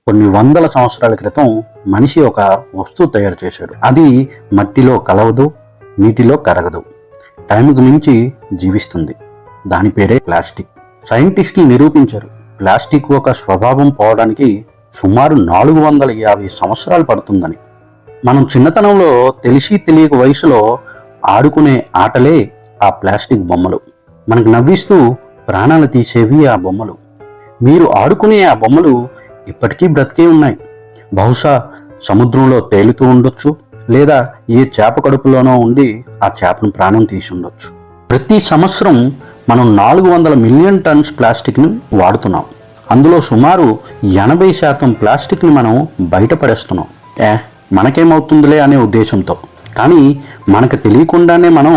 కొన్ని వందల సంవత్సరాల క్రితం మనిషి ఒక వస్తువు తయారు చేశాడు. అది మట్టిలో కలవదు, నీటిలో కరగదు, టైంకు మించి జీవిస్తుంది. దాని పేరే ప్లాస్టిక్. సైంటిస్టులు నిరూపించారు ప్లాస్టిక్ ఒక స్వభావం పోవడానికి సుమారు 450 సంవత్సరాలు పడుతుందని. మనం చిన్నతనంలో తెలిసి తెలియక వయసులో ఆడుకునే ఆటలే ఆ ప్లాస్టిక్ బొమ్మలు. మనకు నవ్విస్తూ ప్రాణాలు తీసేవి ఆ బొమ్మలు. మీరు ఆడుకునే ఆ బొమ్మలు ఇప్పటికీ బ్రతికే ఉన్నాయి. బహుశా సముద్రంలో తేలుతూ ఉండొచ్చు, లేదా ఏ చేప కడుపులోనో ఉండి ఆ చేపను ప్రాణం తీసి ఉండొచ్చు. ప్రతి సంవత్సరం మనం 400 మిలియన్ టన్స్ ప్లాస్టిక్ని వాడుతున్నాం. అందులో సుమారు 80% ప్లాస్టిక్ని మనం బయటపడేస్తున్నాం. మనకేమవుతుందిలే అనే ఉద్దేశంతో. కానీ మనకు తెలియకుండానే మనం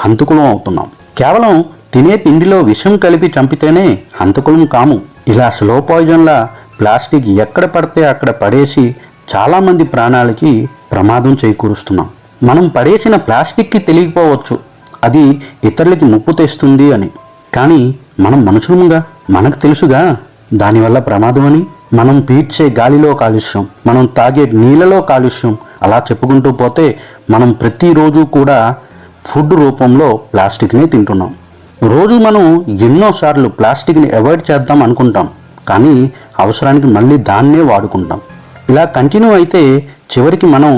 హంతకులం అవుతున్నాం. కేవలం తినే తిండిలో విషం కలిపి చంపితేనే హంతకులం కాము. ఇలా స్లో పాయిజన్లా ప్లాస్టిక్ ఎక్కడ పడితే అక్కడ పడేసి చాలామంది ప్రాణాలకి ప్రమాదం చేకూరుస్తున్నాం. మనం పడేసిన ప్లాస్టిక్కి తెలియకపోవచ్చు అది ఇతరులకి ముప్పు తెస్తుంది అని. కానీ మనం మనుషులుగా మనకు తెలుసుగా దానివల్ల ప్రమాదం అని. మనం పీల్చే గాలిలో కాలుష్యం, మనం తాగే నీళ్ళలో కాలుష్యం, అలా చెప్పుకుంటూ పోతే మనం ప్రతిరోజు కూడా ఫుడ్ రూపంలో ప్లాస్టిక్ని తింటున్నాం. రోజు మనం ఎన్నోసార్లు ప్లాస్టిక్ని అవాయిడ్ చేద్దాం అనుకుంటాం, కానీ అవసరానికి మళ్ళీ దాన్నే వాడుకుంటాం. ఇలా కంటిన్యూ అయితే చివరికి మనం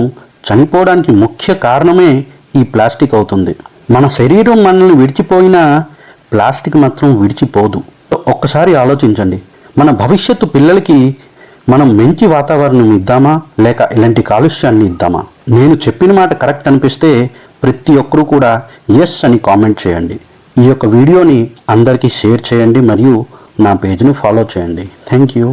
చనిపోవడానికి ముఖ్య కారణమే ఈ ప్లాస్టిక్ అవుతుంది. మన శరీరం మనల్ని విడిచిపోయినా ప్లాస్టిక్ మాత్రం విడిచిపోదు. ఒక్కసారి ఆలోచించండి, మన భవిష్యత్తు పిల్లలకి మనం మంచి వాతావరణం ఇద్దామా, లేక ఇలాంటి కాలుష్యాన్ని ఇద్దామా? నేను చెప్పిన మాట కరెక్ట్ అనిపిస్తే ప్రతి ఒక్కరూ కూడా ఎస్ అని కామెంట్ చేయండి. ఈ యొక్క వీడియోని అందరికీ షేర్ చేయండి మరియు నా పేజ్ని ఫాలో చేయండి. Thank you.